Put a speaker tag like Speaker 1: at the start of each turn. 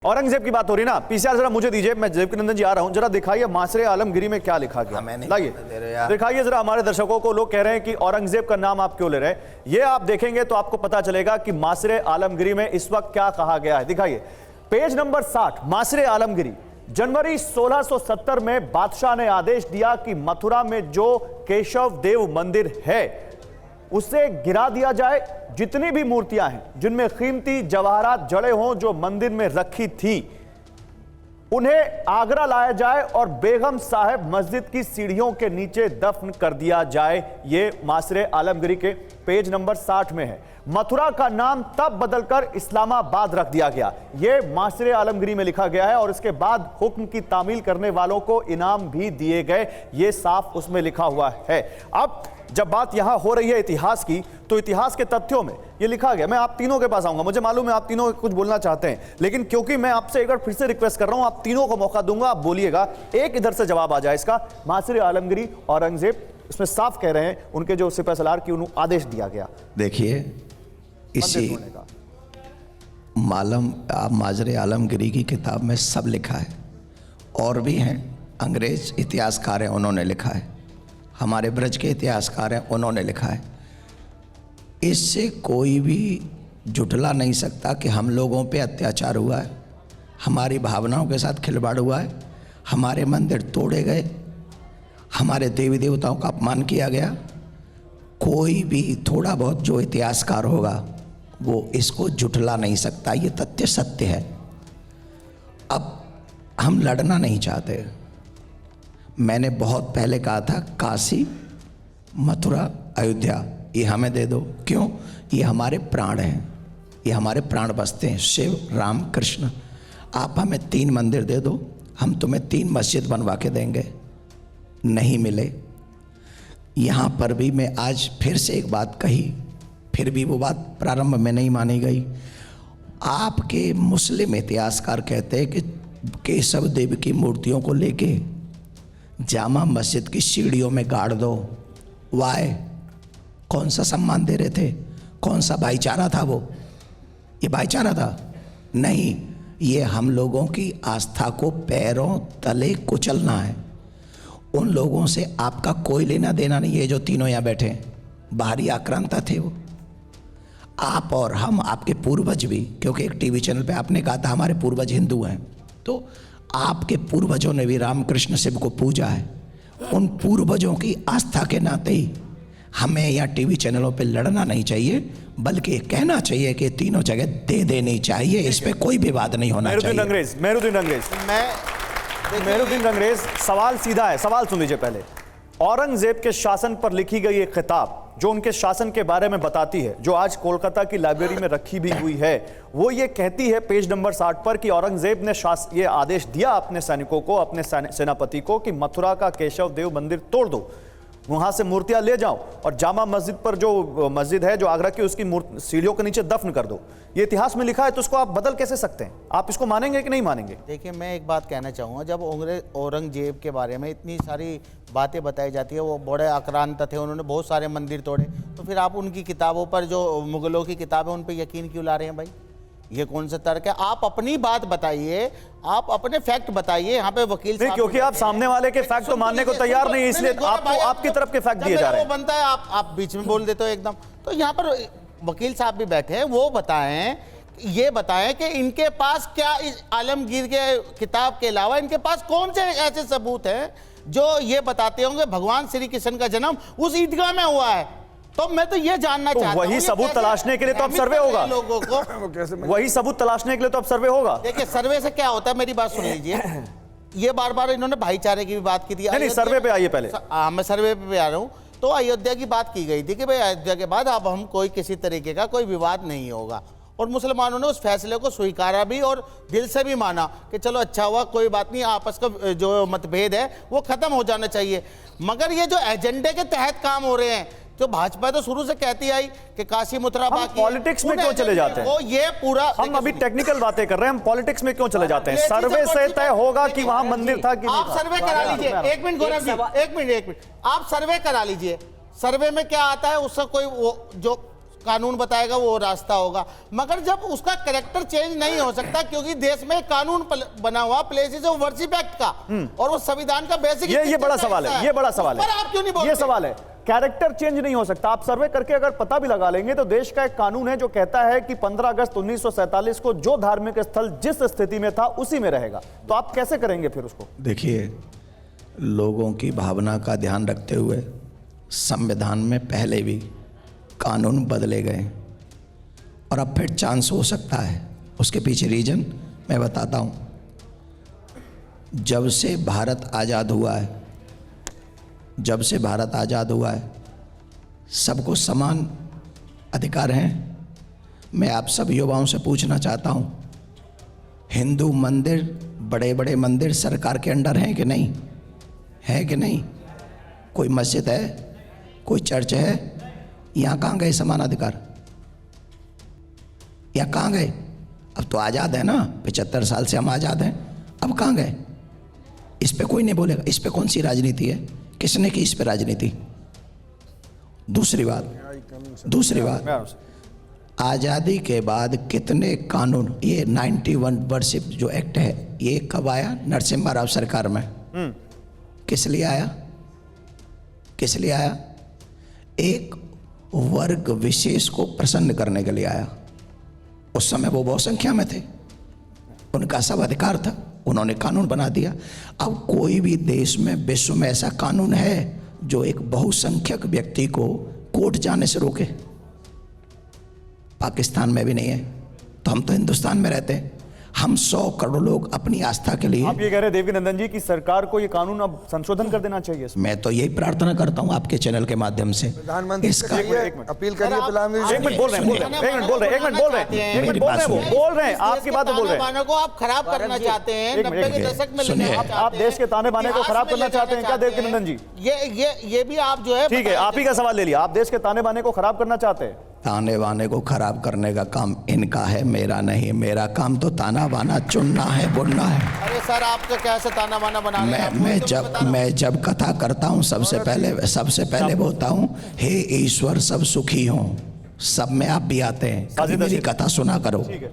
Speaker 1: औरंगजेब की बात हो रही ना, पीसीआर जरा मुझे दीजिए, मैं देवकीनंदन जी आ रहा हूं, जरा दिखाइए मासरे आलमगिरी में क्या लिखा गया। लाइए दिखाइए जरा हमारे दर्शकों को। लोग कह रहे हैं कि औरंगजेब का नाम आप क्यों ले रहे हैं, ये आप देखेंगे तो आपको पता चलेगा कि मासरे आलमगिरी में इस वक्त क्या कहा गया है। दिखाइए पेज नंबर 60, मासरे आलमगिरी। जनवरी 1670 में बादशाह ने आदेश दिया कि मथुरा में जो केशव देव मंदिर है उसे गिरा दिया जाए। जितनी भी मूर्तियां हैं जिनमें कीमती जवाहरात जड़े हों जो मंदिर में रखी थी, उन्हें आगरा लाया जाए और बेगम साहब मस्जिद की सीढ़ियों के नीचे दफन कर दिया जाए। यह मासरे आलमगिरी के पेज नंबर 60 में है। मथुरा का नाम तब बदलकर इस्लामाबाद रख दिया गया। यह मासरे आलमगिरी में लिखा गया है और इसके बाद हुक्म की तामील करने वालों को इनाम भी दिए गए, यह साफ उसमें लिखा हुआ है। अब जब बात यहां हो रही है इतिहास की, तो इतिहास के तथ्यों में यह लिखा गया। मैं आप तीनों के पास आऊंगा, मुझे मालूम है आप तीनों कुछ बोलना चाहते हैं, लेकिन क्योंकि मैं आपसे एक बार फिर से रिक्वेस्ट कर रहा हूं, आप तीनों को मौका दूंगा, आप बोलिएगा, एक इधर से जवाब आ जाए इसका। मासरे आलमगिरी, औरंगजेब, इसमें साफ कह रहे हैं उनके जो सिपह सलार की उन्हें आदेश दिया गया।
Speaker 2: देखिए इसी माजरे आलमगिरी की किताब में सब लिखा है, और भी हैं, अंग्रेज इतिहासकार हैं उन्होंने लिखा है, हमारे ब्रज के इतिहासकार हैं उन्होंने लिखा है। इससे कोई भी जुटला नहीं सकता कि हम लोगों पे अत्याचार हुआ है, हमारी भावनाओं के साथ खिलवाड़ हुआ है, हमारे मंदिर तोड़े गए, हमारे देवी देवताओं का अपमान किया गया। कोई भी थोड़ा बहुत जो इतिहासकार होगा वो इसको जुटला नहीं सकता, ये तथ्य सत्य है। अब हम लड़ना नहीं चाहते। मैंने बहुत पहले कहा था काशी, मथुरा, अयोध्या ये हमें दे दो। क्यों? ये हमारे प्राण हैं, ये हमारे प्राण बसते हैं, शिव, राम, कृष्ण। आप हमें 3 मंदिर दे दो, हम तुम्हें 3 मस्जिद बनवा के देंगे। नहीं मिले। यहाँ पर भी मैं आज फिर से एक बात कही, फिर भी वो बात प्रारंभ में नहीं मानी गई। आपके मुस्लिम इतिहासकार कहते हैं कि केशव देव की मूर्तियों को लेके जामा मस्जिद की सीढ़ियों में गाड़ दो। वाय, कौन सा सम्मान दे रहे थे? कौन सा भाईचारा था वो? ये भाईचारा था? नहीं, ये हम लोगों की आस्था को पैरों तले कुचलना है। उन लोगों से आपका कोई लेना देना नहीं है जो तीनों यहाँ बैठे हैं, बाहरी आक्रांता थे वो। आप और हम, आपके पूर्वज भी, क्योंकि एक टीवी चैनल पे आपने कहा था हमारे पूर्वज हिंदू हैं, तो आपके पूर्वजों ने भी रामकृष्ण शिव को पूजा है। उन पूर्वजों की आस्था के नाते ही हमें यहाँ टीवी चैनलों पे लड़ना नहीं चाहिए, बल्कि कहना चाहिए कि तीनों जगह दे देनी चाहिए। इस पे कोई विवाद नहीं होना चाहिए।
Speaker 1: मेहरुद्दीन अंग्रेज, सवाल सीधा है, सवाल सुन लीजिए पहले। औरंगजेब के शासन पर लिखी गई एक किताब जो उनके शासन के बारे में बताती है, जो आज कोलकाता की लाइब्रेरी में रखी भी हुई है, वो ये कहती है पेज नंबर 60 पर कि औरंगजेब ने ये आदेश दिया अपने सैनिकों को, अपने सेनापति को, कि मथुरा का केशव देव मंदिर तोड़ दो, वहां से मूर्तियां ले जाओ और जामा मस्जिद पर जो मस्जिद है जो आगरा की, उसकी सीढ़ियों के नीचे दफन कर दो। ये इतिहास में लिखा है, तो उसको आप बदल कैसे सकते हैं? आप इसको मानेंगे कि नहीं मानेंगे?
Speaker 3: देखिए, मैं एक बात कहना चाहूँगा, जब औरंगजेब के बारे में इतनी सारी बातें बताई जाती है, वो बड़े आक्रांत थे, उन्होंने बहुत सारे मंदिर तोड़े, तो फिर आप उनकी किताबों पर, जो मुगलों की किताबें, उन पर यकीन क्यों ला रहे हैं भाई? ये कौन सा तर्क है? आप अपनी बात बताइए, आप अपने फैक्ट बताइए। यहाँ पे वकील साहब,
Speaker 1: क्योंकि आप सामने वाले के फैक्ट तो मानने को तैयार नहीं, इसलिए आपको आपकी तरफ के फैक्ट दिए जा रहे हैं।
Speaker 3: वो बनता है, आप बीच में बोल देते हो एकदम। तो यहाँ पर वकील साहब भी बैठे हैं, वो बताएं, ये बताएं कि इनके पास क्या, इस आलमगीर के किताब के अलावा इनके पास कौन से ऐसे सबूत हैं जो ये बताते होंगे भगवान श्री कृष्ण का जन्म उस ईदगाह में हुआ है। तो मैं तो ये जानना चाहता हूं,
Speaker 1: वही सबूत तलाशने के लिए तो अब सर्वे होगा लोगों को। वही सबूत तलाशने के लिए तो अब सर्वे होगा।
Speaker 3: देखिए, सर्वे से क्या होता है, मेरी बात सुन लीजिए। ये बार बार इन्होंने भाईचारे की भी बात की थी।
Speaker 1: नहीं, सर्वे पे आइए पहले।
Speaker 3: मैं सर्वे पे आ रहा हूं। तो अयोध्या की बात की गई थी कि भाई अयोध्या के बाद अब हम कोई किसी तरीके का कोई विवाद नहीं होगा, और मुसलमानों ने उस फैसले को स्वीकारा भी और दिल से भी माना कि चलो अच्छा हुआ, कोई बात नहीं, आपस का जो मतभेद है वो खत्म हो जाना चाहिए। मगर ये जो एजेंडे के तहत काम हो रहे हैं, तो भाजपा तो शुरू से कहती आई कि काशी, मथुरा, बाकी
Speaker 1: पॉलिटिक्स में क्यों चले जाते हैं?
Speaker 3: वो ये पूरा,
Speaker 1: हम अभी टेक्निकल बातें कर रहे हैं, हम पॉलिटिक्स में क्यों चले जाते हैं? सर्वे से तय होगा कि वहां मंदिर था कि नहीं।
Speaker 3: आप सर्वे करा लीजिए। एक मिनट गौरव जी, एक मिनट, आप सर्वे करा लीजिए। सर्वे में क्या आता है, उससे कोई जो कानून बताएगा वो रास्ता होगा। मगर जब उसका कैरेक्टर चेंज नहीं हो सकता, क्योंकि देश में एक कानून बना हुआ प्लेसेस ऑफ वर्शिप एक्ट का, और वो संविधान का बेसिक
Speaker 1: ये बड़ा सवाल है, ये बड़ा सवाल है।
Speaker 3: आप क्यों नहीं बोलते?
Speaker 1: ये सवाल है, कैरेक्टर चेंज नहीं हो सकता। आप सर्वे करके अगर पता भी लगा लेंगे तो देश का एक कानून है जो कहता है कि 15 अगस्त 1947 को जो धार्मिक स्थल जिस स्थिति में था उसी में रहेगा। तो आप कैसे करेंगे फिर उसको?
Speaker 2: देखिए, लोगों की भावना का ध्यान रखते हुए संविधान में पहले भी कानून बदले गए और अब फिर चांस हो सकता है। उसके पीछे रीजन मैं बताता हूँ। जब से भारत आज़ाद हुआ है, जब से भारत आज़ाद हुआ है, सबको समान अधिकार हैं। मैं आप सब युवाओं से पूछना चाहता हूँ, हिंदू मंदिर, बड़े बड़े मंदिर सरकार के अंडर हैं कि नहीं? है कि नहीं? कोई मस्जिद है, कोई चर्च है? यहाँ कहाँ गए समान अधिकार? यहाँ कहाँ गए? अब तो आज़ाद है ना, 75 साल से हम आज़ाद हैं, अब कहाँ गए? इस पे कोई नहीं बोलेगा। इस पे कौन सी राजनीति है? किसने की इस पे राजनीति? दूसरी बात, आज़ादी के बाद कितने कानून, ये 91 वर्शिप जो एक्ट है, ये कब आया? नरसिम्हा राव सरकार में। किस लिए आया? किस लिए आया? एक वर्ग विशेष को प्रसन्न करने के लिए आया। उस समय वो बहुसंख्या में थे, उनका सब अधिकार था, उन्होंने कानून बना दिया। अब कोई भी देश में, विश्व में ऐसा कानून है जो एक बहुसंख्यक व्यक्ति को कोर्ट जाने से रोके? पाकिस्तान में भी नहीं है। तो हम तो हिंदुस्तान में रहते हैं, हम 100 करोड़ लोग अपनी आस्था के लिए।
Speaker 1: आप ये कह रहे हैं देवकीनंदन जी कि सरकार को ये कानून अब संशोधन कर देना चाहिए?
Speaker 2: मैं तो यही प्रार्थना करता हूं आपके चैनल के माध्यम से।
Speaker 4: प्रधानमंत्री
Speaker 2: इसका
Speaker 4: अपील करिए प्रधानमंत्री।
Speaker 1: एक मिनट बोल रहे हैं, आपकी बात बोल रहे हैं।
Speaker 3: को आप खराब करना चाहते हैं, 90 के दशक में लेना चाहते हैं।
Speaker 1: आप देश के ताने बाने को खराब करना चाहते हैं क्या देवकीनंदन जी?
Speaker 3: ये भी आप जो है,
Speaker 1: ठीक है, आप ही का सवाल ले लिया। आप देश के ताने बाने को खराब करना चाहते हैं?
Speaker 2: ताने बाने को खराब करने का काम इनका है, मेरा नहीं। मेरा काम तो ताना बाना चुनना है, बुनना है।
Speaker 3: अरे सर, आपका कैसे ताना बाना बना रहे हैं?
Speaker 2: मैं जब कथा करता हूँ सबसे पहले बोलता हूँ, हे ईश्वर सब सुखी हों। सब में आप भी आते हैं, कभी मेरी कथा सुना करो।